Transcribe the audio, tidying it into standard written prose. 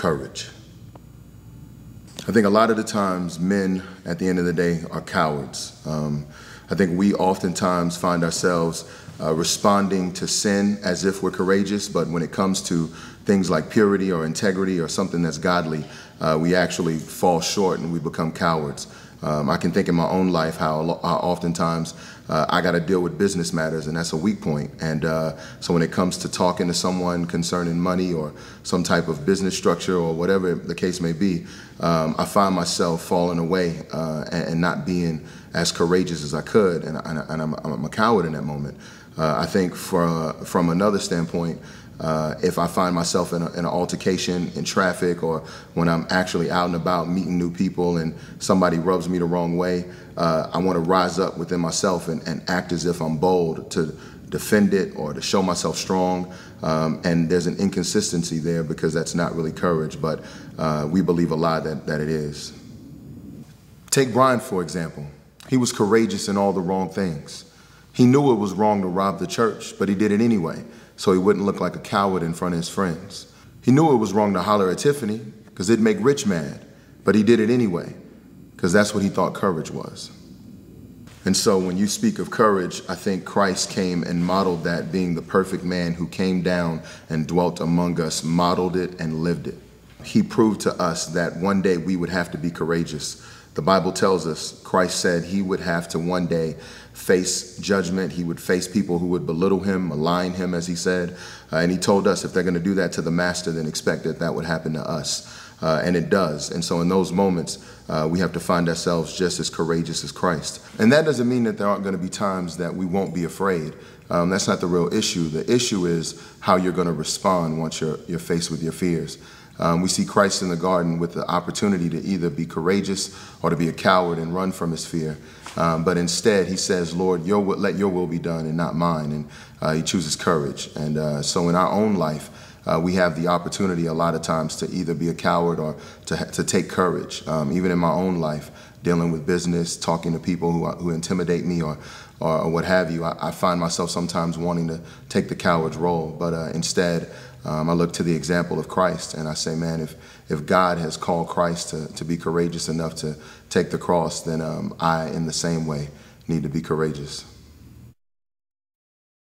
courage. I think a lot of the times men at the end of the day are cowards. I think we oftentimes find ourselves responding to sin as if we're courageous, but when it comes to things like purity or integrity or something that's godly, we actually fall short and we become cowards. I can think in my own life how oftentimes I got to deal with business matters, and that's a weak point. And so when it comes to talking to someone concerning money or some type of business structure or whatever the case may be, I find myself falling away and not being as courageous as I could, and I'm a coward in that moment. I think from another standpoint, if I find myself in an altercation in traffic, or when I'm actually out and about meeting new people and somebody rubs me the wrong way, I want to rise up within myself and act as if I'm bold to defend it or to show myself strong. And there's an inconsistency there because that's not really courage, but we believe a lie that it is. Take Brian, for example. He was courageous in all the wrong things. He knew it was wrong to rob the church, but he did it anyway, so he wouldn't look like a coward in front of his friends. He knew it was wrong to holler at Tiffany because it'd make Rich mad, but he did it anyway because that's what he thought courage was. And so when you speak of courage, I think Christ came and modeled that, being the perfect man who came down and dwelt among us, modeled it and lived it. He proved to us that one day we would have to be courageous. The Bible tells us, Christ said he would have to one day face judgment. He would face people who would belittle him, malign him, as he said. And he told us if they're going to do that to the master, then expect that would happen to us. And it does. And so in those moments, we have to find ourselves just as courageous as Christ. And that doesn't mean that there aren't going to be times that we won't be afraid. That's not the real issue. The issue is how you're going to respond once you're faced with your fears. We see Christ in the garden with the opportunity to either be courageous or to be a coward and run from his fear. But instead, he says, Lord, let your will be done and not mine. And he chooses courage. And so in our own life, we have the opportunity a lot of times to either be a coward or to take courage. Even in my own life, dealing with business, talking to people who intimidate me or what have you, I find myself sometimes wanting to take the coward's role. But instead, I look to the example of Christ and I say, man, if God has called Christ to be courageous enough to take the cross, then I, in the same way, need to be courageous.